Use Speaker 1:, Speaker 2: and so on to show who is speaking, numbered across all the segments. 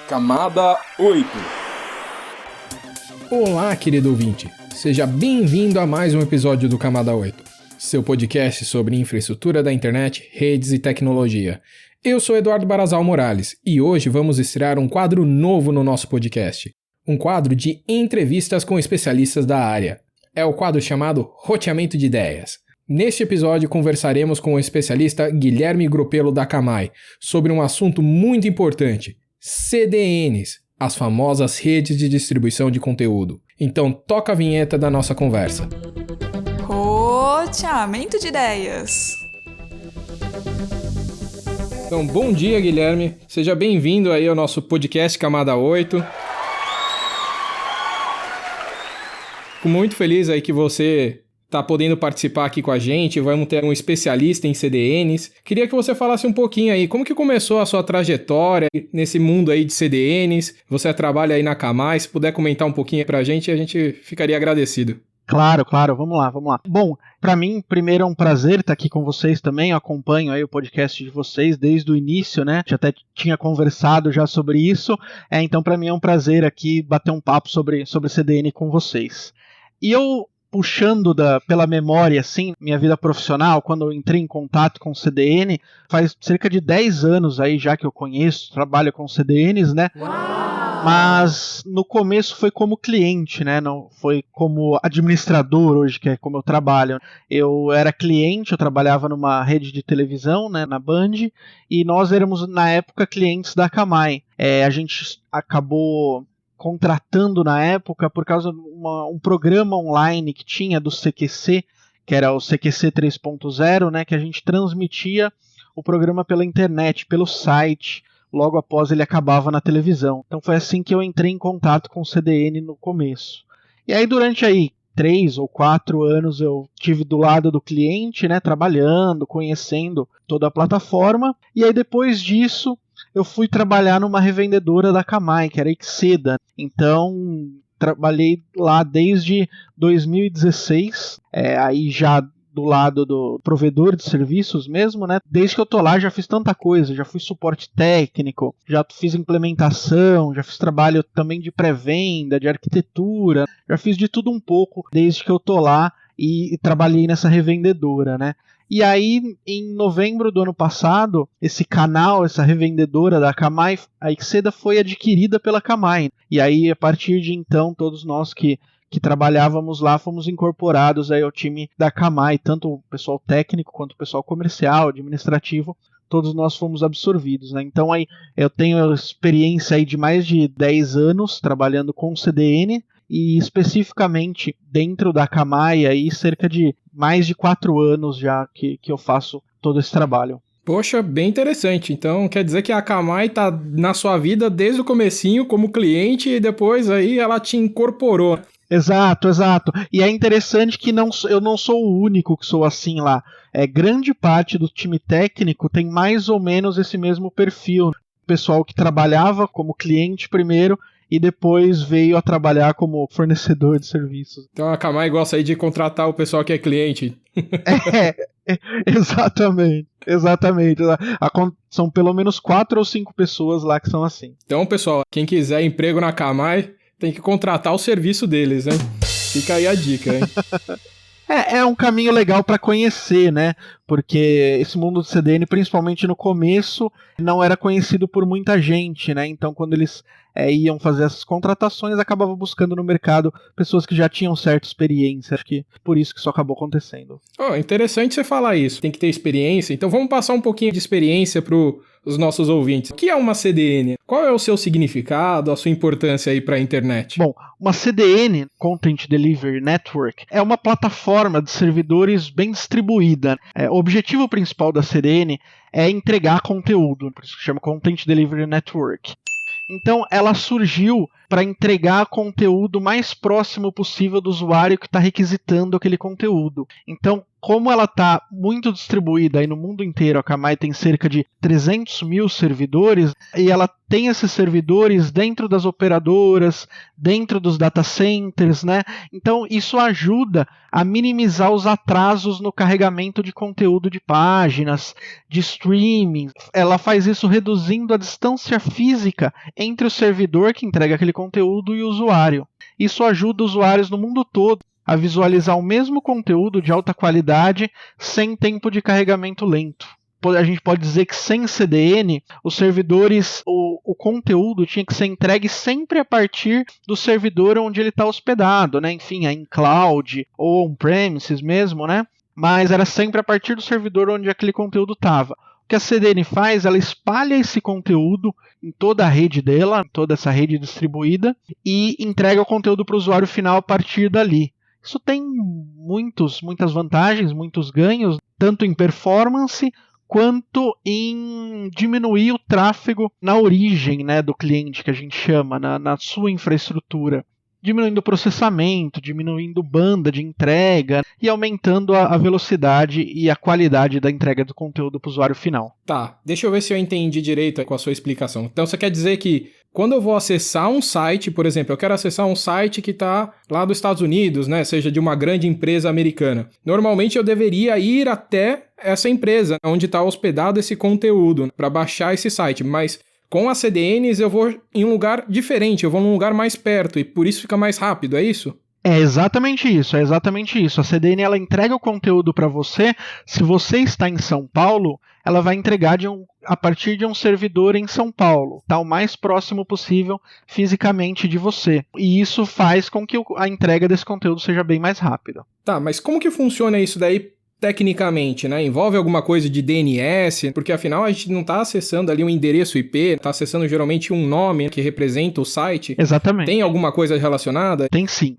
Speaker 1: Camada 8.
Speaker 2: Olá, querido ouvinte. Seja bem-vindo a mais um episódio do Camada 8, seu podcast sobre infraestrutura da internet, redes e tecnologia. Eu sou Eduardo Barazal Morales e hoje vamos estrear um quadro novo no nosso podcast. Um quadro de entrevistas com especialistas da área. É o quadro chamado Roteamento de Ideias. Neste episódio conversaremos com o especialista Guilherme Gropello da Akamai sobre um assunto muito importante: CDNs, as famosas redes de distribuição de conteúdo. Então toca a vinheta da nossa conversa.
Speaker 3: Roteamento de ideias.
Speaker 2: Então, bom dia, Guilherme. Seja bem-vindo aí ao nosso podcast Camada 8. Fico muito feliz aí que você está podendo participar aqui com a gente. Vamos ter um especialista em CDNs. Queria que você falasse um pouquinho aí, como que começou a sua trajetória nesse mundo aí de CDNs? Você trabalha aí na Akamai, se puder comentar um pouquinho pra gente, a gente ficaria agradecido.
Speaker 4: Claro, vamos lá. Bom, para mim, primeiro é um prazer estar aqui com vocês também, eu acompanho aí o podcast de vocês desde o início, né, já até tinha conversado já sobre isso, então para mim é um prazer aqui bater um papo sobre CDN com vocês. E eu, puxando pela memória, assim, minha vida profissional, quando eu entrei em contato com CDN, faz cerca de 10 anos aí já que eu conheço, trabalho com CDNs, né? Uau! Mas no começo foi como cliente, né? Não foi como administrador hoje, que é como eu trabalho. Eu era cliente, eu trabalhava numa rede de televisão, né, na Band, e nós éramos, na época, clientes da Akamai. A gente acabou contratando na época por causa de um programa online que tinha do CQC, que era o CQC 3.0, né, que a gente transmitia o programa pela internet, pelo site, logo após ele acabava na televisão. Então foi assim que eu entrei em contato com o CDN no começo. E aí durante aí 3 ou 4 anos eu tive do lado do cliente, né, trabalhando, conhecendo toda a plataforma, e aí depois disso eu fui trabalhar numa revendedora da Akamai, que era a Ixeda. Então, trabalhei lá desde 2016, aí já do lado do provedor de serviços mesmo, né? Desde que eu tô lá já fiz tanta coisa, já fui suporte técnico, já fiz implementação, já fiz trabalho também de pré-venda, de arquitetura, já fiz de tudo um pouco desde que eu tô lá e trabalhei nessa revendedora, né? E aí, em novembro do ano passado, esse canal, essa revendedora da Akamai, a Ixeda foi adquirida pela Akamai. E aí, a partir de então, todos nós que trabalhávamos lá fomos incorporados aí ao time da Akamai, tanto o pessoal técnico quanto o pessoal comercial, administrativo, todos nós fomos absorvidos, né? Então aí eu tenho experiência aí de mais de 10 anos trabalhando com CDN, e especificamente dentro da Akamai aí cerca de mais de 4 anos já que eu faço todo esse trabalho.
Speaker 2: Poxa, bem interessante. Então quer dizer que a Akamai tá na sua vida desde o comecinho como cliente e depois aí ela te incorporou.
Speaker 4: Exato. E é interessante que eu não sou o único que sou assim lá. Grande parte do time técnico tem mais ou menos esse mesmo perfil. O pessoal que trabalhava como cliente primeiro e depois veio a trabalhar como fornecedor de serviços.
Speaker 2: Então a Akamai gosta aí de contratar o pessoal que é cliente.
Speaker 4: Exatamente. São pelo menos 4 ou 5 pessoas lá que são assim.
Speaker 2: Então, pessoal, quem quiser emprego na Akamai tem que contratar o serviço deles, né? Fica aí a dica, hein?
Speaker 4: É um caminho legal para conhecer, né? Porque esse mundo do CDN, principalmente no começo, não era conhecido por muita gente, né? Então, quando eles iam fazer essas contratações, acabavam buscando no mercado pessoas que já tinham certa experiência. Acho que por isso que isso acabou acontecendo.
Speaker 2: Interessante você falar isso. Tem que ter experiência. Então, vamos passar um pouquinho de experiência para os nossos ouvintes. O que é uma CDN? Qual é o seu significado, a sua importância aí para a internet?
Speaker 4: Bom, uma CDN, Content Delivery Network, é uma plataforma de servidores bem distribuída. O objetivo principal da CDN é entregar conteúdo, por isso que chama Content Delivery Network. Então, ela surgiu para entregar conteúdo mais próximo possível do usuário que está requisitando aquele conteúdo. Então, como ela está muito distribuída aí no mundo inteiro, a Akamai tem cerca de 300 mil servidores, e ela tem esses servidores dentro das operadoras, dentro dos data centers, né? Então isso ajuda a minimizar os atrasos no carregamento de conteúdo de páginas, de streaming. Ela faz isso reduzindo a distância física entre o servidor que entrega aquele conteúdo e o usuário. Isso ajuda usuários no mundo todo a visualizar o mesmo conteúdo de alta qualidade sem tempo de carregamento lento. A gente pode dizer que sem CDN, os servidores, o conteúdo tinha que ser entregue sempre a partir do servidor onde ele está hospedado, né? Enfim, em cloud ou on-premises mesmo, né? Mas era sempre a partir do servidor onde aquele conteúdo estava. O que a CDN faz, ela espalha esse conteúdo em toda a rede dela, toda essa rede distribuída, e entrega o conteúdo para o usuário final a partir dali. Isso tem muitas vantagens, muitos ganhos, tanto em performance quanto em diminuir o tráfego na origem, né, do cliente, que a gente chama, na sua infraestrutura. Diminuindo o processamento, diminuindo banda de entrega e aumentando a velocidade e a qualidade da entrega do conteúdo para o usuário final.
Speaker 2: Tá, deixa eu ver se eu entendi direito com a sua explicação. Então você quer dizer que quando eu vou acessar um site, por exemplo, eu quero acessar um site que está lá dos Estados Unidos, né, seja de uma grande empresa americana. Normalmente eu deveria ir até essa empresa onde está hospedado esse conteúdo para baixar esse site, mas com as CDNs eu vou em um lugar diferente, eu vou num lugar mais perto e por isso fica mais rápido, é isso?
Speaker 4: É exatamente isso. A CDN ela entrega o conteúdo para você. Se você está em São Paulo, ela vai entregar a partir de um servidor em São Paulo, tá? O mais próximo possível fisicamente de você. E isso faz com que a entrega desse conteúdo seja bem mais rápida.
Speaker 2: Tá, mas como que funciona isso daí tecnicamente, né? Envolve alguma coisa de DNS, porque afinal a gente não está acessando ali um endereço IP, está acessando geralmente um nome que representa o site.
Speaker 4: Exatamente.
Speaker 2: Tem alguma coisa relacionada?
Speaker 4: Tem sim.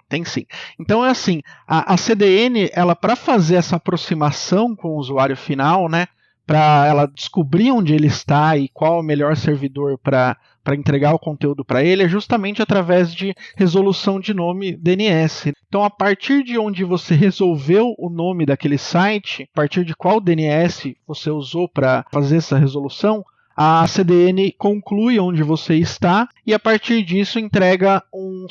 Speaker 4: Então é assim, a CDN, ela para fazer essa aproximação com o usuário final, né? Para ela descobrir onde ele está e qual é o melhor servidor para entregar o conteúdo para ele, é justamente através de resolução de nome DNS. Então, a partir de onde você resolveu o nome daquele site, a partir de qual DNS você usou para fazer essa resolução, a CDN conclui onde você está e, a partir disso, entrega o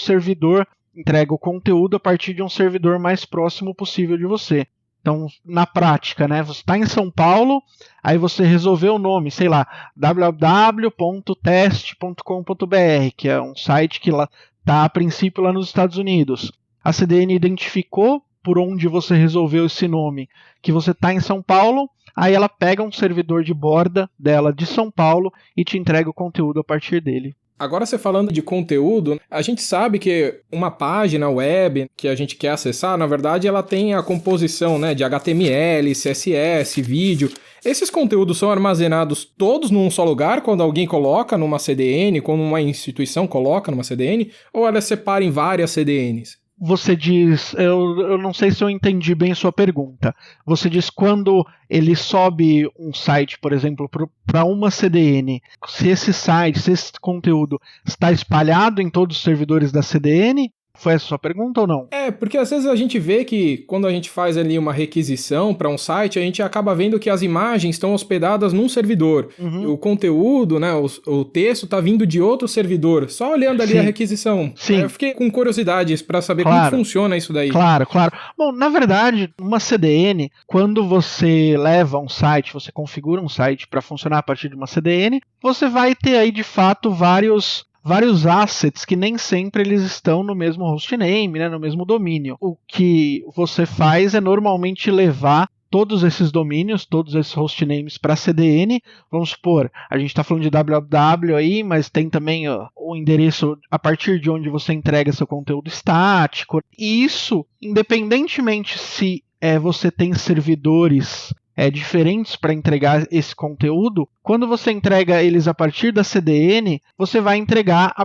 Speaker 4: conteúdo a partir de um servidor mais próximo possível de você. Então, na prática, né, você está em São Paulo, aí você resolveu o nome, sei lá, www.test.com.br, que é um site que está a princípio lá nos Estados Unidos. A CDN identificou por onde você resolveu esse nome, que você está em São Paulo, aí ela pega um servidor de borda dela de São Paulo e te entrega o conteúdo a partir dele.
Speaker 2: Agora você falando de conteúdo, a gente sabe que uma página web que a gente quer acessar, na verdade ela tem a composição, né, de HTML, CSS, vídeo. Esses conteúdos são armazenados todos num só lugar quando alguém coloca numa CDN, quando uma instituição coloca numa CDN, ou ela separa em várias CDNs?
Speaker 4: Você diz, eu não sei se eu entendi bem sua pergunta. Você diz quando ele sobe um site, por exemplo, para uma CDN, se esse conteúdo está espalhado em todos os servidores da CDN? Foi essa a sua pergunta ou não?
Speaker 2: É, porque às vezes a gente vê que quando a gente faz ali uma requisição para um site, a gente acaba vendo que as imagens estão hospedadas num servidor. Uhum. E o conteúdo, né, o texto está vindo de outro servidor. Só olhando ali a requisição.
Speaker 4: Sim.
Speaker 2: Eu fiquei com curiosidade para saber como funciona isso daí.
Speaker 4: Claro. Bom, na verdade, uma CDN, quando você leva um site, você configura um site para funcionar a partir de uma CDN, você vai ter aí de fato vários assets que nem sempre eles estão no mesmo hostname, né, no mesmo domínio. O que você faz é normalmente levar todos esses domínios, todos esses hostnames para a CDN. Vamos supor, a gente está falando de www aí, mas tem também o endereço a partir de onde você entrega seu conteúdo estático. E isso, independentemente se você tem servidores diferentes para entregar esse conteúdo, quando você entrega eles a partir da CDN, você vai entregar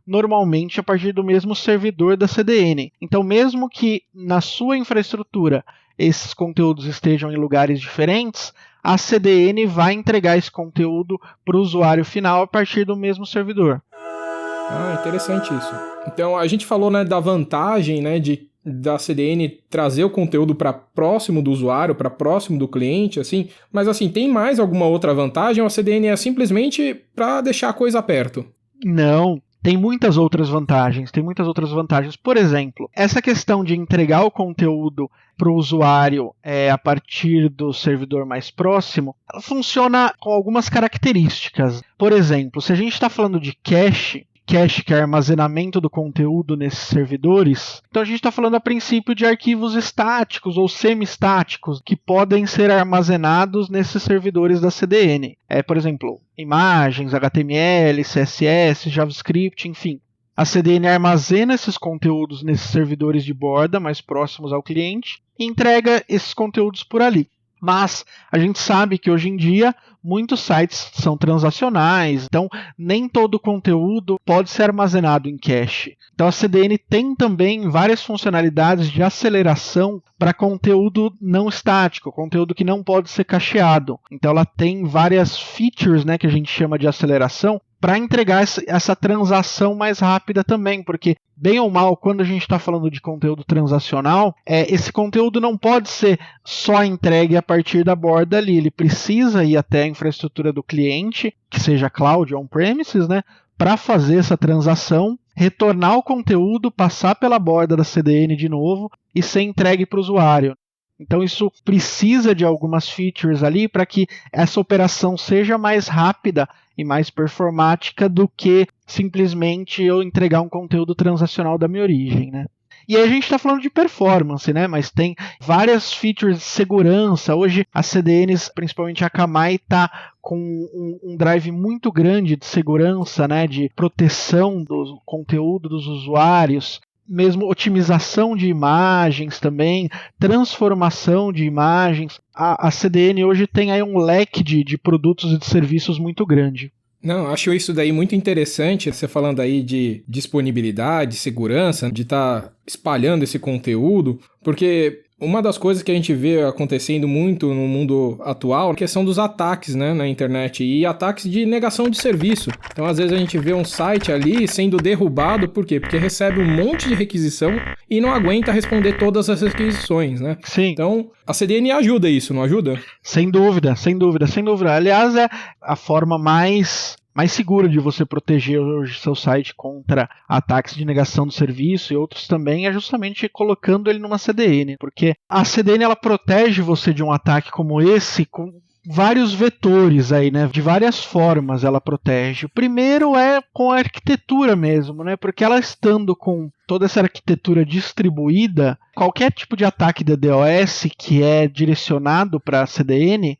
Speaker 4: normalmente a partir do mesmo servidor da CDN. Então, mesmo que na sua infraestrutura esses conteúdos estejam em lugares diferentes, a CDN vai entregar esse conteúdo para o usuário final a partir do mesmo servidor.
Speaker 2: Interessante isso. Então, a gente falou, né, da vantagem, né, da CDN trazer o conteúdo para próximo do usuário, para próximo do cliente, assim. Mas, assim, tem mais alguma outra vantagem ou a CDN é simplesmente para deixar a coisa perto?
Speaker 4: Não. Tem muitas outras vantagens, Por exemplo, essa questão de entregar o conteúdo para o usuário a partir do servidor mais próximo, ela funciona com algumas características. Por exemplo, se a gente está falando de cache, que é armazenamento do conteúdo nesses servidores, então a gente está falando a princípio de arquivos estáticos ou semi-estáticos que podem ser armazenados nesses servidores da CDN. Por exemplo, imagens, HTML, CSS, JavaScript, enfim. A CDN armazena esses conteúdos nesses servidores de borda mais próximos ao cliente e entrega esses conteúdos por ali. Mas a gente sabe que hoje em dia muitos sites são transacionais, então nem todo o conteúdo pode ser armazenado em cache. Então a CDN tem também várias funcionalidades de aceleração para conteúdo não estático, conteúdo que não pode ser cacheado. Então ela tem várias features, né, que a gente chama de aceleração, para entregar essa transação mais rápida também, porque bem ou mal, quando a gente está falando de conteúdo transacional, esse conteúdo não pode ser só entregue a partir da borda ali, ele precisa ir até a infraestrutura do cliente, que seja cloud ou on-premises, né, para fazer essa transação, retornar o conteúdo, passar pela borda da CDN de novo e ser entregue para o usuário. Então isso precisa de algumas features ali para que essa operação seja mais rápida e mais performática do que simplesmente eu entregar um conteúdo transacional da minha origem, né? E aí a gente está falando de performance, né? Mas tem várias features de segurança. Hoje a CDNs, principalmente a Akamai, está com um drive muito grande de segurança, né? De proteção do conteúdo dos usuários. Mesmo otimização de imagens também, transformação de imagens. A CDN hoje tem aí um leque de produtos e de serviços muito grande.
Speaker 2: Não, acho isso daí muito interessante, você falando aí de disponibilidade, segurança, de estar espalhando esse conteúdo, porque uma das coisas que a gente vê acontecendo muito no mundo atual é a questão dos ataques, né, na internet, e ataques de negação de serviço. Então, às vezes a gente vê um site ali sendo derrubado, por quê? Porque recebe um monte de requisição e não aguenta responder todas as requisições, né?
Speaker 4: Sim.
Speaker 2: Então, a CDN ajuda isso, não ajuda?
Speaker 4: Sem dúvida. Aliás, é a forma mais segura de você proteger hoje seu site contra ataques de negação do serviço e outros também é justamente colocando ele numa CDN, porque a CDN ela protege você de um ataque como esse com vários vetores aí, né? De várias formas ela protege. O primeiro é com a arquitetura mesmo, né? Porque ela estando com toda essa arquitetura distribuída, qualquer tipo de ataque da DDoS que é direcionado para a CDN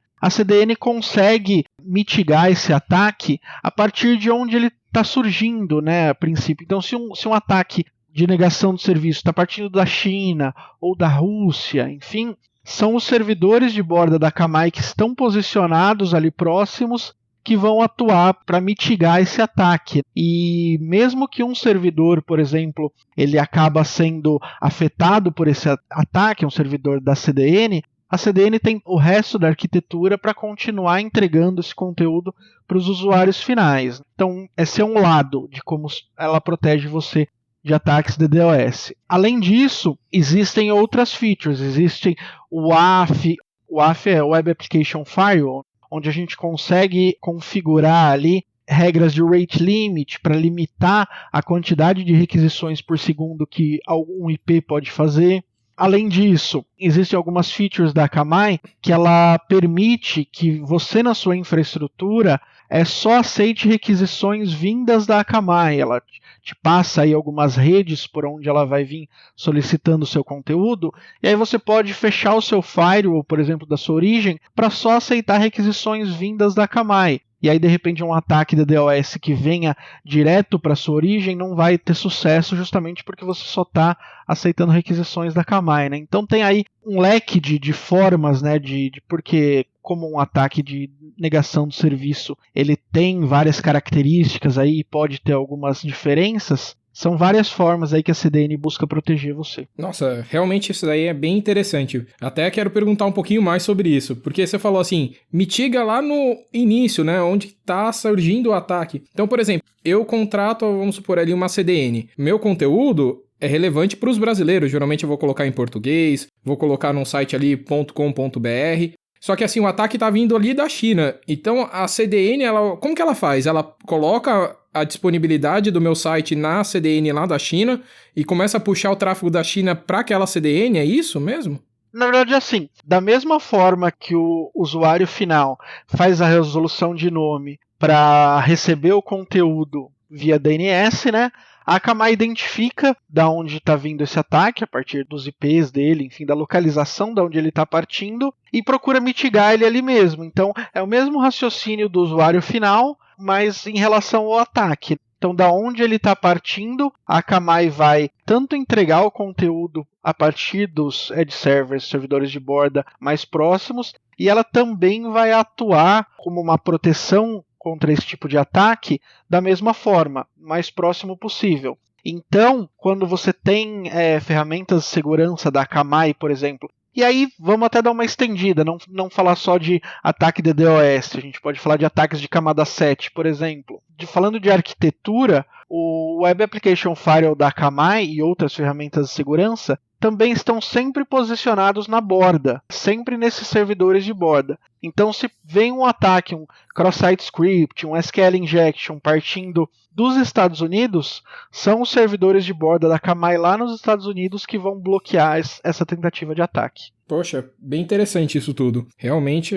Speaker 4: consegue mitigar esse ataque a partir de onde ele está surgindo, né, a princípio. Então, se um ataque de negação de serviço está partindo da China ou da Rússia, enfim, são os servidores de borda da Akamai que estão posicionados ali próximos que vão atuar para mitigar esse ataque. E mesmo que um servidor, por exemplo, ele acaba sendo afetado por esse ataque, um servidor da CDN, a CDN tem o resto da arquitetura para continuar entregando esse conteúdo para os usuários finais. Então, esse é um lado de como ela protege você de ataques DDoS. Além disso, existem outras features. Existe o WAF. O WAF é Web Application Firewall, onde a gente consegue configurar ali regras de rate limit para limitar a quantidade de requisições por segundo que algum IP pode fazer. Além disso, existem algumas features da Akamai que ela permite que você na sua infraestrutura só aceite requisições vindas da Akamai. Ela te passa aí algumas redes por onde ela vai vir solicitando o seu conteúdo, e aí você pode fechar o seu firewall, por exemplo, da sua origem, para só aceitar requisições vindas da Akamai. E aí, de repente, um ataque da DDoS que venha direto para sua origem não vai ter sucesso justamente porque você só está aceitando requisições da Akamai, né? Então tem aí um leque de formas, né? Porque como um ataque de negação do serviço, ele tem várias características aí, pode ter algumas diferenças. São várias formas aí que a CDN busca proteger você.
Speaker 2: Nossa, realmente isso daí é bem interessante. Até quero perguntar um pouquinho mais sobre isso, porque você falou assim, mitiga lá no início, né, onde está surgindo o ataque. Então, por exemplo, eu contrato, vamos supor ali, uma CDN. Meu conteúdo é relevante para os brasileiros, geralmente eu vou colocar em português, vou colocar num site ali .com.br. Só que assim, o ataque tá vindo ali da China. Então a CDN, como que ela faz? Ela coloca a disponibilidade do meu site na CDN lá da China e começa a puxar o tráfego da China para aquela CDN, é isso mesmo?
Speaker 4: Na verdade, assim, da mesma forma que o usuário final faz a resolução de nome para receber o conteúdo via DNS, né? A Akamai identifica da onde está vindo esse ataque, a partir dos IPs dele, enfim, da localização de onde ele está partindo, e procura mitigar ele ali mesmo. Então, é o mesmo raciocínio do usuário final, mas em relação ao ataque. Então, da onde ele está partindo, a Akamai vai tanto entregar o conteúdo a partir dos edge servers, servidores de borda mais próximos, e ela também vai atuar como uma proteção contra esse tipo de ataque da mesma forma, mais próximo possível. Então, quando você tem ferramentas de segurança da Akamai, por exemplo, e aí vamos até dar uma estendida, não falar só de ataque de DDoS, a gente pode falar de ataques de camada 7, por exemplo. Falando de arquitetura, o Web Application Firewall da Akamai e outras ferramentas de segurança também estão sempre posicionados na borda, sempre nesses servidores de borda. Então, se vem um ataque, um cross-site script, um SQL injection partindo dos Estados Unidos, são os servidores de borda da Akamai lá nos Estados Unidos que vão bloquear essa tentativa de ataque.
Speaker 2: Poxa, bem interessante isso tudo. Realmente,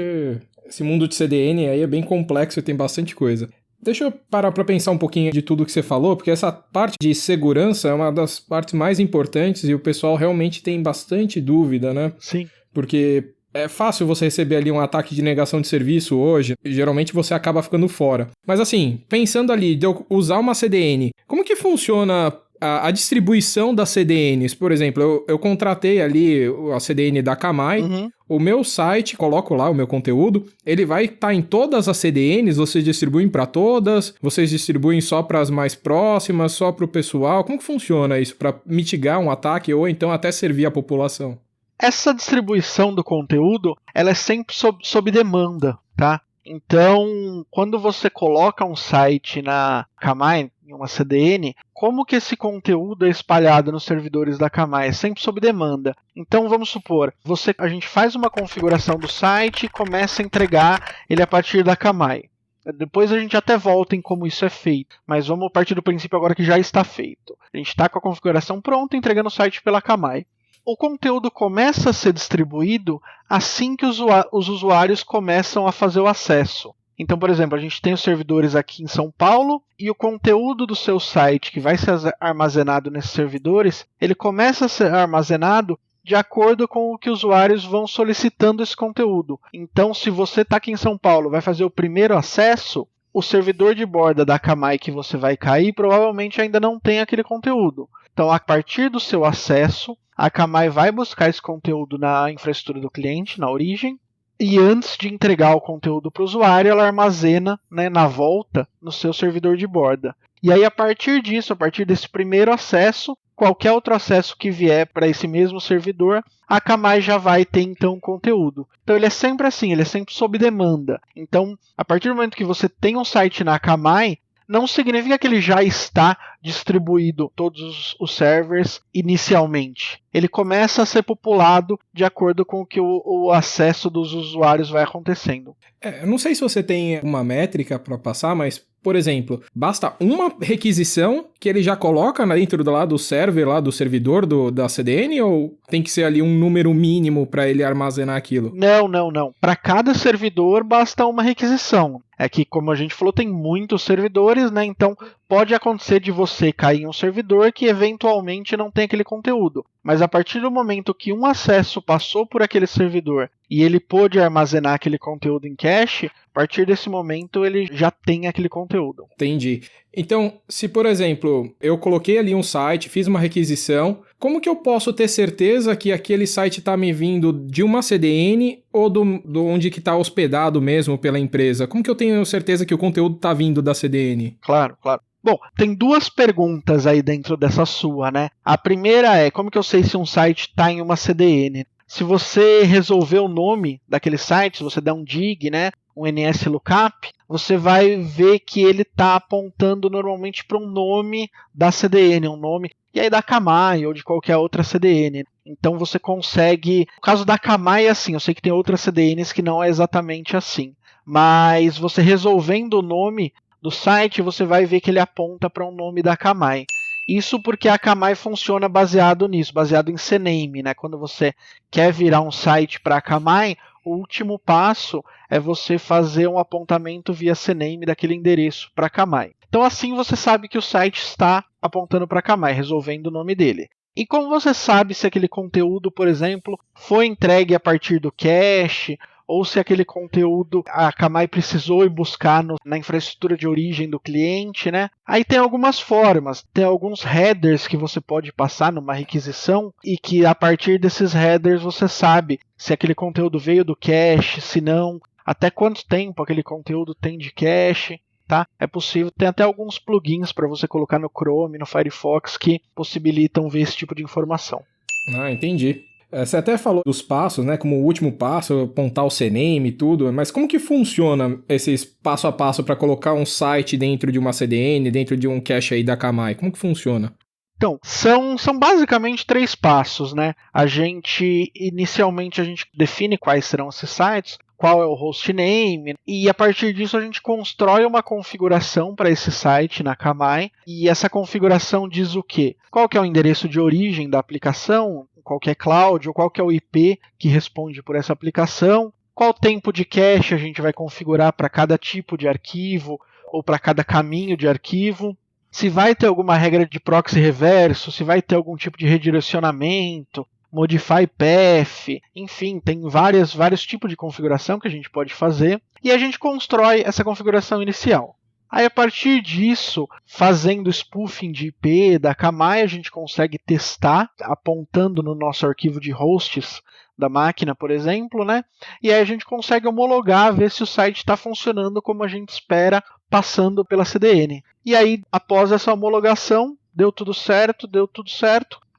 Speaker 2: esse mundo de CDN aí é bem complexo e tem bastante coisa. Deixa eu parar para pensar um pouquinho de tudo que você falou, porque essa parte de segurança é uma das partes mais importantes e o pessoal realmente tem bastante dúvida, né?
Speaker 4: Sim.
Speaker 2: Porque é fácil você receber ali um ataque de negação de serviço hoje, geralmente você acaba ficando fora. Mas assim, pensando ali de eu usar uma CDN, como que funciona a distribuição das CDNs? Por exemplo, eu contratei ali a CDN da Akamai, o meu site, coloco lá o meu conteúdo, ele vai estar em todas as CDNs, vocês distribuem para todas, vocês distribuem só para as mais próximas, só para o pessoal? Como que funciona isso para mitigar um ataque ou então até servir a população?
Speaker 4: Essa distribuição do conteúdo, ela é sempre sob demanda, tá? Então, quando você coloca um site na Akamai, em uma CDN, como que esse conteúdo é espalhado nos servidores da Akamai? É sempre sob demanda. Então, vamos supor, a gente faz uma configuração do site e começa a entregar ele a partir da Akamai. Depois a gente até volta em como isso é feito, mas vamos partir do princípio agora que já está feito. A gente está com a configuração pronta, entregando o site pela Akamai. O conteúdo começa a ser distribuído assim que os usuários começam a fazer o acesso. Então, por exemplo, a gente tem os servidores aqui em São Paulo e o conteúdo do seu site que vai ser armazenado nesses servidores, ele começa a ser armazenado de acordo com o que os usuários vão solicitando esse conteúdo. Então, se você está aqui em São Paulo, vai fazer o primeiro acesso, o servidor de borda da Akamai que você vai cair provavelmente ainda não tem aquele conteúdo. Então, a partir do seu acesso, a Akamai vai buscar esse conteúdo na infraestrutura do cliente, na origem, e antes de entregar o conteúdo para o usuário, ela armazena, né, na volta no seu servidor de borda. E aí, a partir disso, a partir desse primeiro acesso, qualquer outro acesso que vier para esse mesmo servidor, a Akamai já vai ter então conteúdo. Então ele é sempre assim, ele é sempre sob demanda. Então, a partir do momento que você tem um site na Akamai, não significa que ele já está distribuído todos os servers inicialmente. Ele começa a ser populado de acordo com o que o acesso dos usuários vai acontecendo.
Speaker 2: Eu não sei se você tem uma métrica para passar, mas, por exemplo, basta uma requisição que ele já coloca dentro do server, lá do servidor da CDN, ou tem que ser ali um número mínimo para ele armazenar aquilo?
Speaker 4: Não. Para cada servidor basta uma requisição. É que, como a gente falou, tem muitos servidores, né? Então pode acontecer de você cair em um servidor que eventualmente não tem aquele conteúdo. Mas a partir do momento que um acesso passou por aquele servidor e ele pôde armazenar aquele conteúdo em cache, a partir desse momento ele já tem aquele conteúdo.
Speaker 2: Entendi. Então, se por exemplo, eu coloquei ali um site, fiz uma requisição, como que eu posso ter certeza que aquele site está me vindo de uma CDN ou do onde que está hospedado mesmo pela empresa? Como que eu tenho certeza que o conteúdo está vindo da CDN?
Speaker 4: Claro. Bom, tem duas perguntas aí dentro dessa sua, né? A primeira é, como que eu sei se um site está em uma CDN? Se você resolver o nome daquele site, se você der um dig, né, um NSLookup, você vai ver que ele está apontando normalmente para um nome da CDN, um nome, e aí da Akamai ou de qualquer outra CDN. Então você consegue... No caso da Akamai é assim, eu sei que tem outras CDNs que não é exatamente assim, mas você resolvendo o nome do site, você vai ver que ele aponta para um nome da Akamai. Isso porque a Akamai funciona baseado nisso, baseado em CNAME, né? Quando você quer virar um site para a Akamai, o último passo é você fazer um apontamento via CNAME daquele endereço para a Akamai. Então assim você sabe que o site está apontando para a Akamai, resolvendo o nome dele. E como você sabe se aquele conteúdo, por exemplo, foi entregue a partir do cache, ou se aquele conteúdo a Akamai precisou ir buscar na infraestrutura de origem do cliente, né? Aí tem algumas formas, tem alguns headers que você pode passar numa requisição e que a partir desses headers você sabe se aquele conteúdo veio do cache, se não, até quanto tempo aquele conteúdo tem de cache. Tá? É possível, tem até alguns plugins para você colocar no Chrome, no Firefox, que possibilitam ver esse tipo de informação.
Speaker 2: Ah, entendi. Você até falou dos passos, né? Como o último passo, apontar o CNAME e tudo, mas como que funciona esses passo a passo para colocar um site dentro de uma CDN, dentro de um cache aí da Akamai? Como que funciona?
Speaker 4: Então, são basicamente 3 passos, né? Inicialmente a gente define quais serão esses sites, qual é o hostname, e a partir disso a gente constrói uma configuração para esse site na Akamai, e essa configuração diz o quê? Qual que é o endereço de origem da aplicação, qual que é cloud, ou qual que é o IP que responde por essa aplicação, qual tempo de cache a gente vai configurar para cada tipo de arquivo, ou para cada caminho de arquivo, se vai ter alguma regra de proxy reverso, se vai ter algum tipo de redirecionamento, modify path, enfim, tem vários tipos de configuração que a gente pode fazer e a gente constrói essa configuração inicial. Aí a partir disso, fazendo spoofing de IP da Akamai, a gente consegue testar, apontando no nosso arquivo de hosts da máquina, por exemplo, né? E aí a gente consegue homologar, ver se o site está funcionando como a gente espera, passando pela CDN. E aí, após essa homologação, deu tudo certo,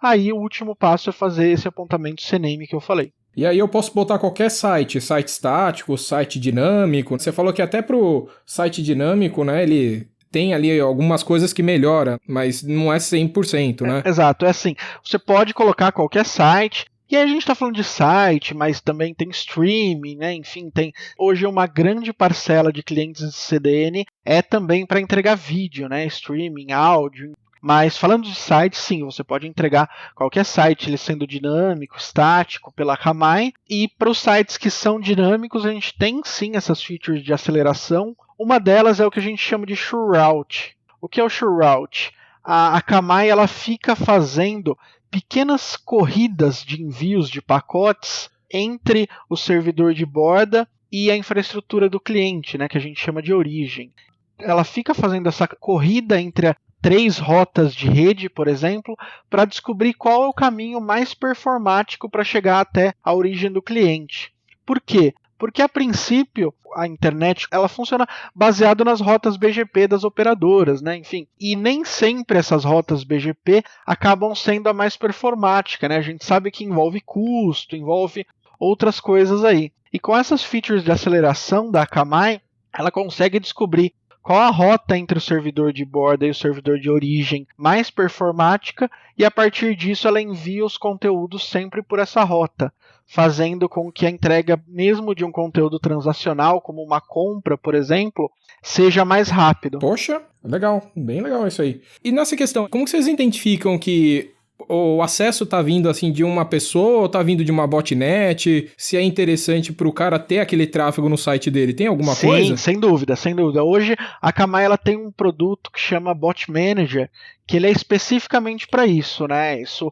Speaker 4: aí o último passo é fazer esse apontamento CNAME que eu falei.
Speaker 2: E aí eu posso botar qualquer site estático, site dinâmico. Você falou que até pro site dinâmico, né, ele tem ali algumas coisas que melhoram, mas não é 100%, né?
Speaker 4: Exato, é assim, você pode colocar qualquer site, e aí a gente está falando de site, mas também tem streaming, né? Enfim, tem hoje uma grande parcela de clientes de CDN é também para entregar vídeo, né? Streaming, áudio. Mas falando de site, sim, você pode entregar qualquer site, ele sendo dinâmico, estático, pela Akamai. E para os sites que são dinâmicos, a gente tem sim essas features de aceleração. Uma delas é o que a gente chama de Sure Route. O que é o Sure Route? A Akamai ela fica fazendo pequenas corridas de envios de pacotes entre o servidor de borda e a infraestrutura do cliente, né, que a gente chama de origem. Ela fica fazendo essa corrida entre 3 rotas de rede, por exemplo, para descobrir qual é o caminho mais performático para chegar até a origem do cliente. Por quê? Porque a princípio a internet ela funciona baseado nas rotas BGP das operadoras, né? Enfim, e nem sempre essas rotas BGP acabam sendo a mais performática, né? A gente sabe que envolve custo, envolve outras coisas aí. E com essas features de aceleração da Akamai, ela consegue descobrir qual a rota entre o servidor de borda e o servidor de origem mais performática, e a partir disso ela envia os conteúdos sempre por essa rota, fazendo com que a entrega mesmo de um conteúdo transacional, como uma compra, por exemplo, seja mais rápido.
Speaker 2: Poxa, legal, bem legal isso aí. E nessa questão, como que vocês identificam que o acesso tá vindo assim de uma pessoa ou tá vindo de uma botnet? Se é interessante pro cara ter aquele tráfego no site dele, tem alguma coisa?
Speaker 4: Sim, sem dúvida, sem dúvida. Hoje a Akamai ela tem um produto que chama Bot Manager, que ele é especificamente para isso, né? Isso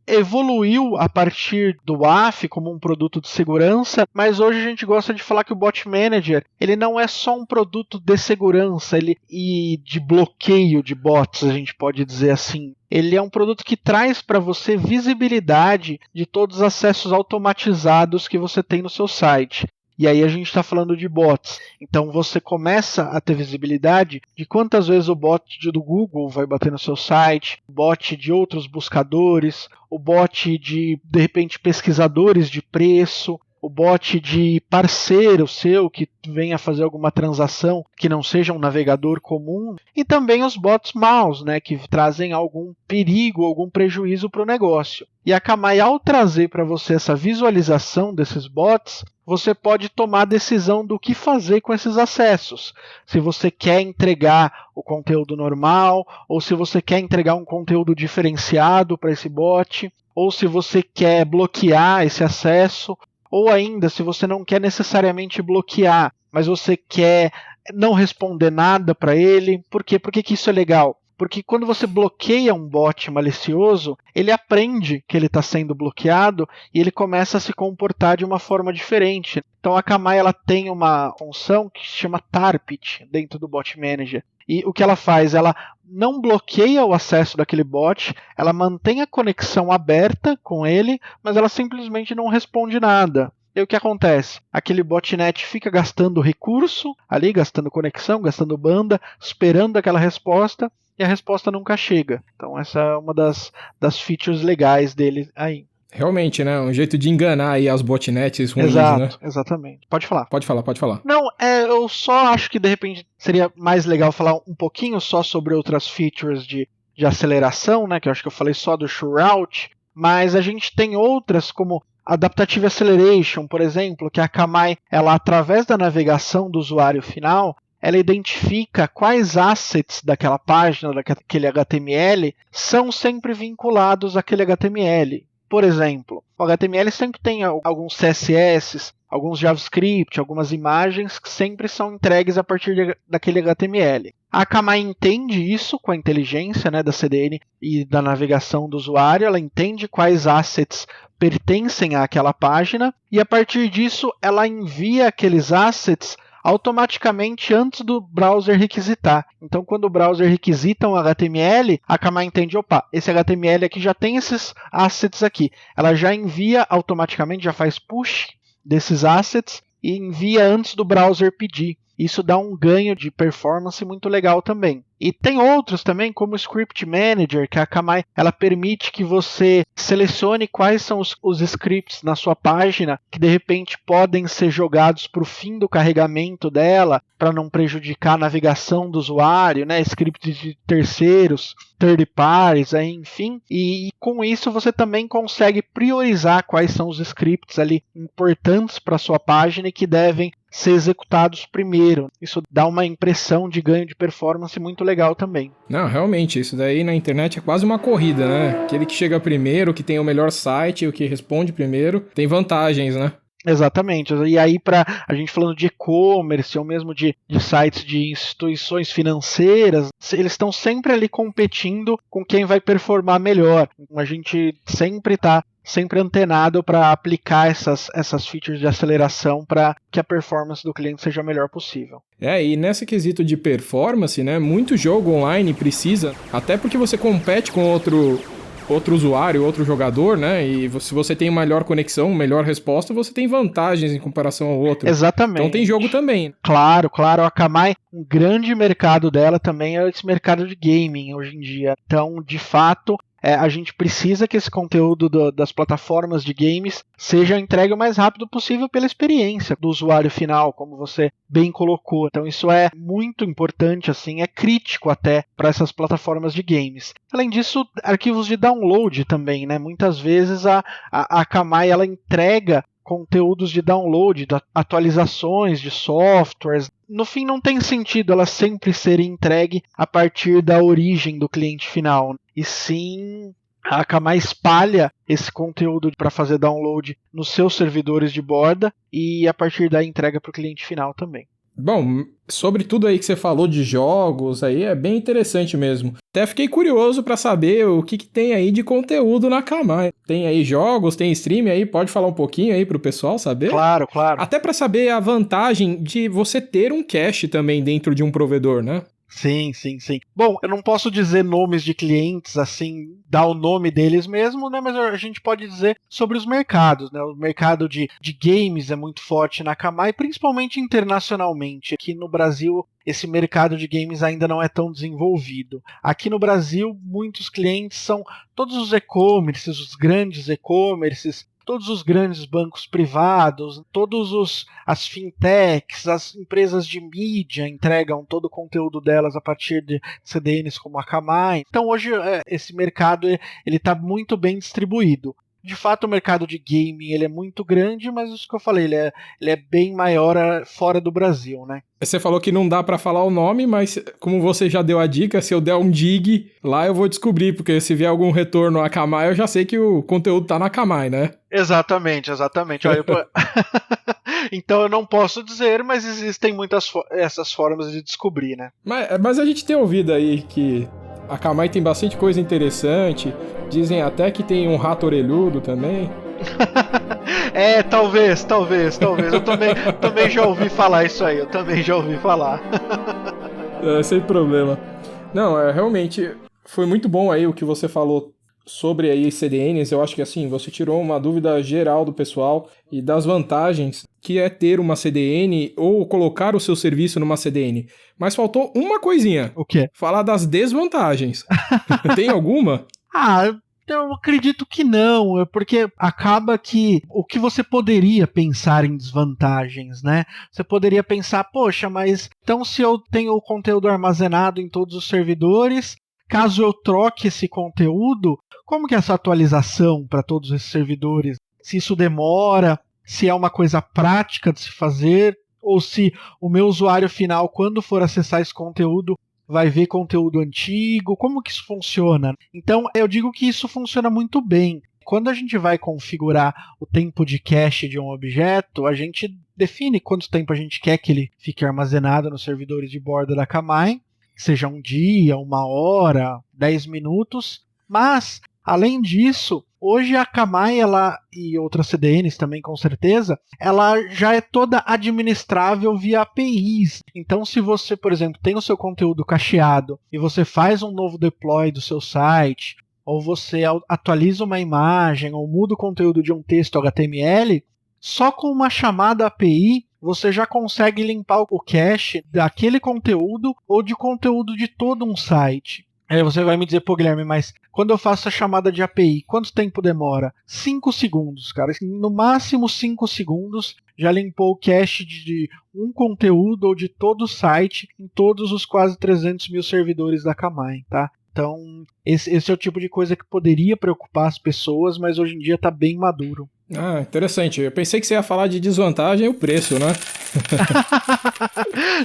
Speaker 4: evoluiu a partir do AF como um produto de segurança, mas hoje a gente gosta de falar que o Bot Manager ele não é só um produto de segurança e de bloqueio de bots, a gente pode dizer assim. Ele é um produto que traz para você visibilidade de todos os acessos automatizados que você tem no seu site. E aí a gente está falando de bots. Então você começa a ter visibilidade de quantas vezes o bot do Google vai bater no seu site, o bot de outros buscadores, o bot de repente, pesquisadores de preço, o bot de parceiro seu que venha fazer alguma transação que não seja um navegador comum, e também os bots maus, né, que trazem algum perigo, algum prejuízo para o negócio. E a Akamai, ao trazer para você essa visualização desses bots, você pode tomar a decisão do que fazer com esses acessos. Se você quer entregar o conteúdo normal, ou se você quer entregar um conteúdo diferenciado para esse bot, ou se você quer bloquear esse acesso, ou ainda, se você não quer necessariamente bloquear, mas você quer não responder nada para ele. Por quê? Por que isso é legal? Porque quando você bloqueia um bot malicioso, ele aprende que ele está sendo bloqueado e ele começa a se comportar de uma forma diferente. Então a Akamai ela tem uma função que se chama Target dentro do Bot Manager. E o que ela faz? Ela não bloqueia o acesso daquele bot, ela mantém a conexão aberta com ele, mas ela simplesmente não responde nada. E o que acontece? Aquele botnet fica gastando recurso ali, gastando conexão, gastando banda, esperando aquela resposta, e a resposta nunca chega. Então essa é uma das features legais dele aí.
Speaker 2: Realmente, né? Um jeito de enganar aí as botnets ruins,
Speaker 4: Exato,
Speaker 2: né?
Speaker 4: Exatamente. Pode falar.
Speaker 2: Pode falar.
Speaker 4: Não, eu só acho que de repente seria mais legal falar um pouquinho só sobre outras features de aceleração, né? Que eu acho que eu falei só do Shroud, mas a gente tem outras como Adaptative Acceleration, por exemplo, que a Akamai, ela através da navegação do usuário final, ela identifica quais assets daquela página, daquele HTML, são sempre vinculados àquele HTML. Por exemplo, o HTML sempre tem alguns CSS, alguns JavaScript, algumas imagens que sempre são entregues a partir daquele HTML. A Akamai entende isso com a inteligência, né, da CDN e da navegação do usuário, ela entende quais assets pertencem àquela página e a partir disso ela envia aqueles assets automaticamente antes do browser requisitar. Então, quando o browser requisita um HTML, a Akamai entende, opa, esse HTML aqui já tem esses assets aqui. Ela já envia automaticamente, já faz push desses assets e envia antes do browser pedir. Isso dá um ganho de performance muito legal também. E tem outros também, como o Script Manager, que a Akamai ela permite que você selecione quais são os scripts na sua página que de repente podem ser jogados para o fim do carregamento dela, para não prejudicar a navegação do usuário, né? Scripts de terceiros, third parties, enfim. E com isso você também consegue priorizar quais são os scripts ali importantes para a sua página e que devem ser executados primeiro. Isso dá uma impressão de ganho de performance muito legal também.
Speaker 2: Não, realmente, isso daí na internet é quase uma corrida, né? Aquele que chega primeiro, que tem o melhor site, o que responde primeiro, tem vantagens, né?
Speaker 4: Exatamente. E aí, para a gente falando de e-commerce, ou mesmo de sites de instituições financeiras, eles estão sempre ali competindo com quem vai performar melhor. A gente sempre está antenado para aplicar essas features de aceleração para que a performance do cliente seja a melhor possível.
Speaker 2: E nesse quesito de performance, né, muito jogo online precisa, até porque você compete com outro usuário, outro jogador, né? E se você tem melhor conexão, melhor resposta, você tem vantagens em comparação ao outro.
Speaker 4: Exatamente.
Speaker 2: Então tem jogo também.
Speaker 4: Claro. A Akamai, um grande mercado dela também é esse mercado de gaming hoje em dia. Então, de fato, a gente precisa que esse conteúdo das plataformas de games seja entregue o mais rápido possível pela experiência do usuário final, como você bem colocou. Então isso é muito importante, assim, é crítico até para essas plataformas de games. Além disso, arquivos de download também, né? Muitas vezes a Akamai ela entrega conteúdos de download, atualizações de softwares. No fim, não tem sentido ela sempre ser entregue a partir da origem do cliente final. E sim, a Akamai espalha esse conteúdo para fazer download nos seus servidores de borda e a partir daí entrega para o cliente final também.
Speaker 2: Bom, sobre tudo aí que você falou de jogos, aí é bem interessante mesmo. Até fiquei curioso para saber o que tem aí de conteúdo na Akamai. Tem aí jogos, tem stream aí, pode falar um pouquinho aí pro pessoal saber?
Speaker 4: Claro.
Speaker 2: Até para saber a vantagem de você ter um cache também dentro de um provedor, né?
Speaker 4: Sim, sim, sim. Bom, eu não posso dizer nomes de clientes, assim, dar o nome deles mesmo, né? Mas a gente pode dizer sobre os mercados, né? O mercado de games é muito forte na Akamai, principalmente internacionalmente. Aqui no Brasil, esse mercado de games ainda não é tão desenvolvido. Aqui no Brasil, muitos clientes são todos os e-commerces, os grandes e-commerces, todos os grandes bancos privados, as fintechs, as empresas de mídia entregam todo o conteúdo delas a partir de CDNs como a Akamai. Então hoje esse mercado ele está muito bem distribuído. De fato, o mercado de gaming ele é muito grande, mas isso que eu falei, ele é bem maior fora do Brasil, né?
Speaker 2: Você falou que não dá pra falar o nome, mas como você já deu a dica, se eu der um dig lá eu vou descobrir, porque se vier algum retorno à Akamai, eu já sei que o conteúdo tá na Akamai, né?
Speaker 4: Exatamente. Olha, então eu não posso dizer, mas existem essas formas de descobrir, né?
Speaker 2: Mas a gente tem ouvido aí que a Akamai tem bastante coisa interessante, dizem até que tem um rato orelhudo também.
Speaker 4: Talvez. Eu também já ouvi falar isso aí,
Speaker 2: Sem problema. Não, realmente foi muito bom aí o que você falou sobre aí CDNs. Eu acho que assim, você tirou uma dúvida geral do pessoal e das vantagens que é ter uma CDN ou colocar o seu serviço numa CDN. Mas faltou uma coisinha.
Speaker 4: O quê?
Speaker 2: Falar das desvantagens. Tem alguma?
Speaker 4: Eu acredito que não, porque acaba que o que você poderia pensar em desvantagens, né? Você poderia pensar, poxa, mas então se eu tenho o conteúdo armazenado em todos os servidores, caso eu troque esse conteúdo, como que é essa atualização para todos esses servidores? Se isso demora, se é uma coisa prática de se fazer, ou se o meu usuário final, quando for acessar esse conteúdo, vai ver conteúdo antigo, como que isso funciona? Então, eu digo que isso funciona muito bem. Quando a gente vai configurar o tempo de cache de um objeto, a gente define quanto tempo a gente quer que ele fique armazenado nos servidores de borda da Akamai, seja um dia, 1 hora, 10 minutos, mas, além disso, hoje a Akamai, e outras CDNs também com certeza, ela já é toda administrável via APIs. Então se você, por exemplo, tem o seu conteúdo cacheado e você faz um novo deploy do seu site, ou você atualiza uma imagem, ou muda o conteúdo de um texto HTML, só com uma chamada API você já consegue limpar o cache daquele conteúdo ou de conteúdo de todo um site. Aí você vai me dizer, pô, Guilherme, mas quando eu faço a chamada de API, quanto tempo demora? 5 segundos, cara. No máximo 5 segundos já limpou o cache de um conteúdo ou de todo o site em todos os quase 300 mil servidores da Akamai, tá? Então, esse é o tipo de coisa que poderia preocupar as pessoas, mas hoje em dia está bem maduro.
Speaker 2: Ah, interessante. Eu pensei que você ia falar de desvantagem e o preço, né?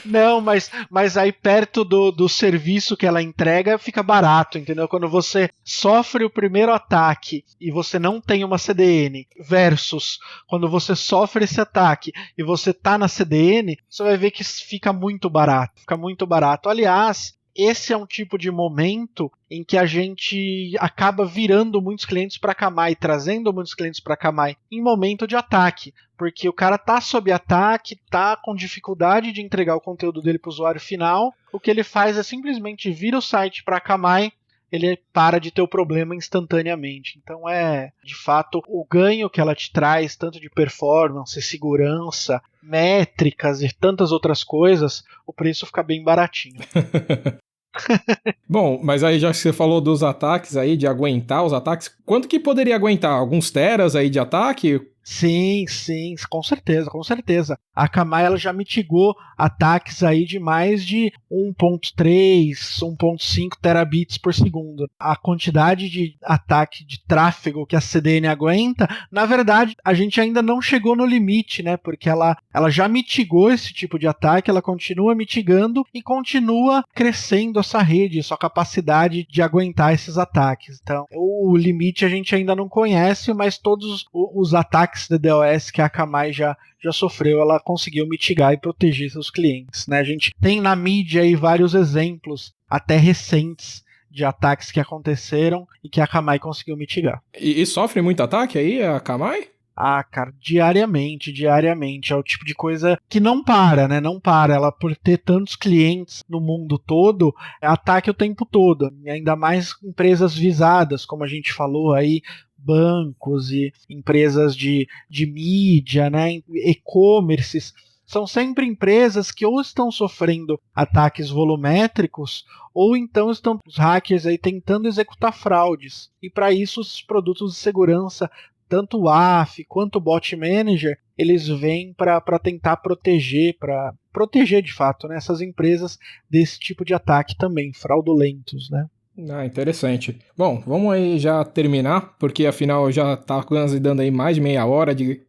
Speaker 4: Não, mas aí perto do serviço que ela entrega fica barato, entendeu? Quando você sofre o primeiro ataque e você não tem uma CDN versus quando você sofre esse ataque e você tá na CDN, você vai ver que fica muito barato. Aliás, esse é um tipo de momento em que a gente acaba virando muitos clientes para a Akamai, trazendo muitos clientes para a Akamai em momento de ataque, porque o cara tá sob ataque, tá com dificuldade de entregar o conteúdo dele para o usuário final, o que ele faz é simplesmente vira o site para a Akamai, ele para de ter o problema instantaneamente. Então de fato, o ganho que ela te traz, tanto de performance, segurança, métricas e tantas outras coisas, o preço fica bem baratinho.
Speaker 2: Bom, mas aí já que você falou dos ataques aí, de aguentar os ataques, quanto que poderia aguentar? Alguns teras aí de ataque?
Speaker 4: Sim, com certeza. A Akamai ela já mitigou ataques aí de mais de 1.3, 1.5 terabits por segundo. A quantidade de ataque de tráfego que a CDN aguenta, na verdade, a gente ainda não chegou no limite, né? Porque ela já mitigou esse tipo de ataque, ela continua mitigando e continua crescendo essa rede, sua capacidade de aguentar esses ataques. Então, o limite a gente ainda não conhece, mas todos os ataques de DDoS que a Akamai já sofreu, ela conseguiu mitigar e proteger seus clientes, né? A gente tem na mídia aí vários exemplos, até recentes, de ataques que aconteceram e que a Akamai conseguiu mitigar.
Speaker 2: E sofre muito ataque aí a Akamai?
Speaker 4: Ah, cara, diariamente. É o tipo de coisa que não para, né? Não para. Ela, por ter tantos clientes no mundo todo, é ataque o tempo todo. E ainda mais empresas visadas, como a gente falou aí, bancos e empresas de mídia, né? E-commerces. São sempre empresas que ou estão sofrendo ataques volumétricos ou então estão os hackers aí tentando executar fraudes. E para isso os produtos de segurança, tanto o AF quanto o Bot Manager, eles vêm para tentar proteger de fato, né, essas empresas desse tipo de ataque também, fraudulentos, né?
Speaker 2: Ah, interessante. Bom, vamos aí já terminar, porque afinal já tá quase dando aí mais de meia hora de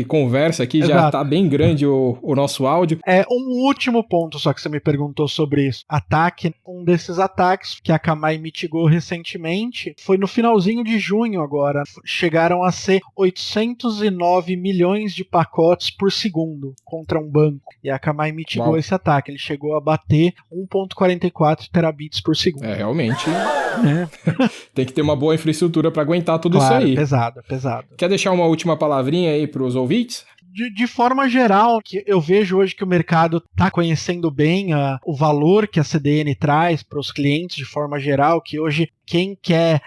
Speaker 2: conversa aqui,
Speaker 4: Exato.
Speaker 2: Já tá bem grande o nosso áudio.
Speaker 4: Um último ponto só que você me perguntou sobre isso. Ataque, um desses ataques que a Akamai mitigou recentemente foi no finalzinho de junho agora. Chegaram a ser 809 milhões de pacotes por segundo contra um banco. E a Akamai mitigou esse ataque. Ele chegou a bater 1.44 terabits por segundo.
Speaker 2: Realmente. Tem que ter uma boa infraestrutura para aguentar tudo isso aí.
Speaker 4: Pesado.
Speaker 2: Quer deixar uma última palavrinha aí para os ouvintes?
Speaker 4: De forma geral, que eu vejo hoje que o mercado está conhecendo bem o valor que a CDN traz para os clientes de forma geral, que hoje quem quer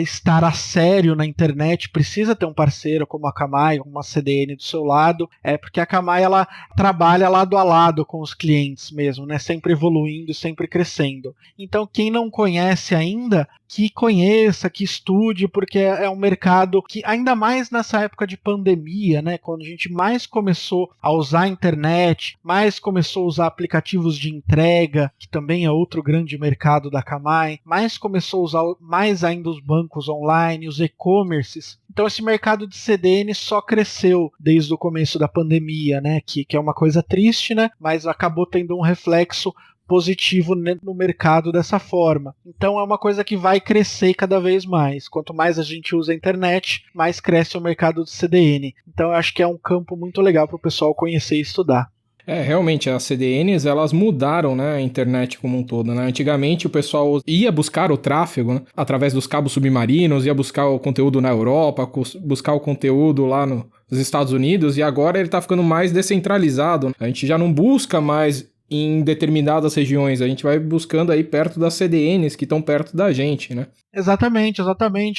Speaker 4: estar a sério na internet precisa ter um parceiro como a Akamai, uma CDN do seu lado, porque a Akamai ela trabalha lado a lado com os clientes mesmo, né, sempre evoluindo, sempre crescendo. Então quem não conhece ainda, que conheça, que estude, porque é um mercado que, ainda mais nessa época de pandemia, né, quando a gente mais começou a usar a internet, mais começou a usar aplicativos de entrega, que também é outro grande mercado da Akamai, mais começou a usar mais ainda os bancos online, os e-commerces. Então esse mercado de CDN só cresceu desde o começo da pandemia, né, que é uma coisa triste, né, mas acabou tendo um reflexo positivo no mercado dessa forma. Então é uma coisa que vai crescer cada vez mais. Quanto mais a gente usa a internet, mais cresce o mercado de CDN. Então eu acho que é um campo muito legal para o pessoal conhecer e estudar.
Speaker 2: Realmente, as CDNs, elas mudaram, né, a internet como um todo, né? Antigamente o pessoal ia buscar o tráfego, né, através dos cabos submarinos, ia buscar o conteúdo na Europa, buscar o conteúdo lá nos Estados Unidos, e agora ele tá ficando mais descentralizado. A gente já não busca mais em determinadas regiões, a gente vai buscando aí perto das CDNs que estão perto da gente, né?
Speaker 4: Exatamente.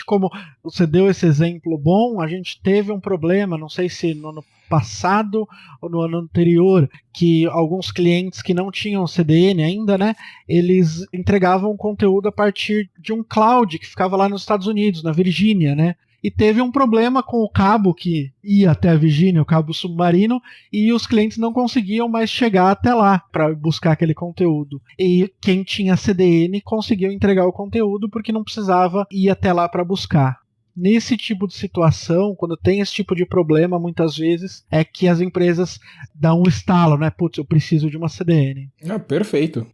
Speaker 4: Como você deu esse exemplo bom, a gente teve um problema, não sei se no ano passado ou no ano anterior, que alguns clientes que não tinham CDN ainda, né, eles entregavam conteúdo a partir de um cloud que ficava lá nos Estados Unidos, na Virgínia, né? E teve um problema com o cabo que ia até a Virgínia, o cabo submarino, e os clientes não conseguiam mais chegar até lá para buscar aquele conteúdo. E quem tinha CDN conseguiu entregar o conteúdo porque não precisava ir até lá para buscar. Nesse tipo de situação, quando tem esse tipo de problema, muitas vezes é que as empresas dão um estalo, né? Putz, eu preciso de uma CDN.
Speaker 2: Perfeito.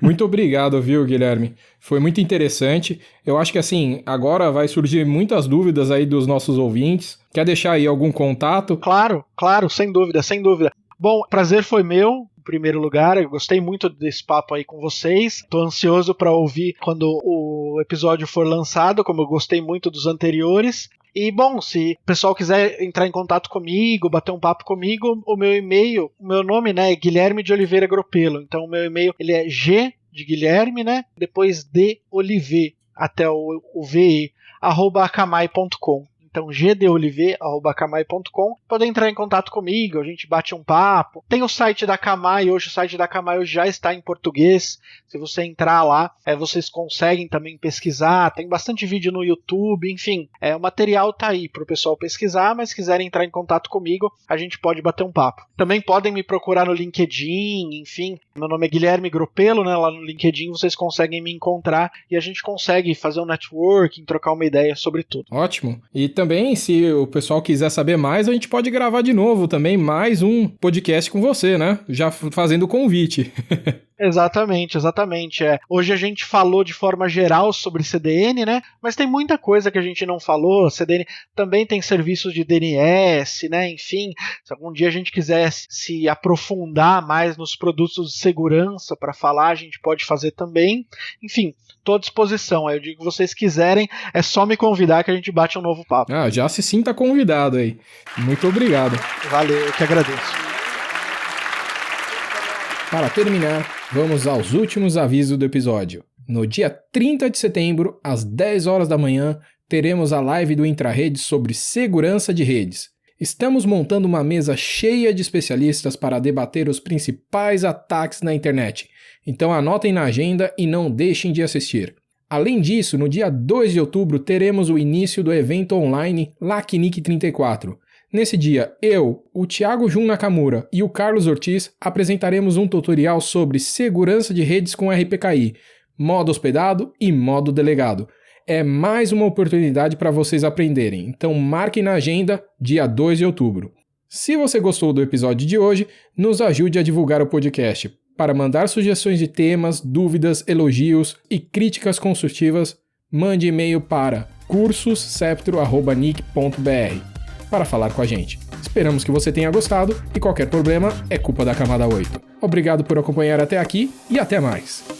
Speaker 2: Muito obrigado, viu, Guilherme? Foi muito interessante. Eu acho que assim, agora vai surgir muitas dúvidas aí dos nossos ouvintes. Quer deixar aí algum contato?
Speaker 4: Claro, sem dúvida. Bom, prazer foi meu. Em primeiro lugar, eu gostei muito desse papo aí com vocês. Estou ansioso para ouvir quando o episódio for lançado, como eu gostei muito dos anteriores. E, bom, se o pessoal quiser entrar em contato comigo, bater um papo comigo, o meu e-mail, o meu nome, né, é Guilherme de Oliveira Gropelo. Então, o meu e-mail, ele é G de Guilherme, né, depois de Oliveira, até o VE, @akamai.com. Então, gdolive@akamai.com. Pode entrar em contato comigo, a gente bate um papo. Tem o site da Akamai hoje, o site da Akamai hoje já está em português. Se você entrar lá, vocês conseguem também pesquisar. Tem bastante vídeo no YouTube, enfim. O material tá aí para o pessoal pesquisar, mas se quiserem entrar em contato comigo, a gente pode bater um papo. Também podem me procurar no LinkedIn, enfim. Meu nome é Guilherme Gropelo, né? Lá no LinkedIn vocês conseguem me encontrar e a gente consegue fazer um networking, trocar uma ideia sobre tudo.
Speaker 2: Ótimo. E também, se o pessoal quiser saber mais, a gente pode gravar de novo também mais um podcast com você, né? Já fazendo o convite.
Speaker 4: Exatamente. Hoje a gente falou de forma geral sobre CDN, né? Mas tem muita coisa que a gente não falou. CDN também tem serviços de DNS, né? Enfim, se algum dia a gente quiser se aprofundar mais nos produtos de segurança para falar, a gente pode fazer também. Enfim, estou à disposição. Eu digo que vocês quiserem, é só me convidar que a gente bate um novo papo.
Speaker 2: Já se sinta convidado aí. Muito obrigado.
Speaker 4: Valeu, eu que agradeço.
Speaker 2: Para terminar, vamos aos últimos avisos do episódio. No dia 30 de setembro, às 10 horas da manhã, teremos a live do IntraRedes sobre segurança de redes. Estamos montando uma mesa cheia de especialistas para debater os principais ataques na internet. Então anotem na agenda e não deixem de assistir. Além disso, no dia 2 de outubro, teremos o início do evento online LACNIC 34. Nesse dia, eu, o Thiago Jun Nakamura e o Carlos Ortiz apresentaremos um tutorial sobre segurança de redes com RPKI, modo hospedado e modo delegado. É mais uma oportunidade para vocês aprenderem, então marquem na agenda dia 2 de outubro. Se você gostou do episódio de hoje, nos ajude a divulgar o podcast. Para mandar sugestões de temas, dúvidas, elogios e críticas construtivas, mande e-mail para cursosceptro@nic.br. para falar com a gente. Esperamos que você tenha gostado e qualquer problema é culpa da Camada 8. Obrigado por acompanhar até aqui e até mais!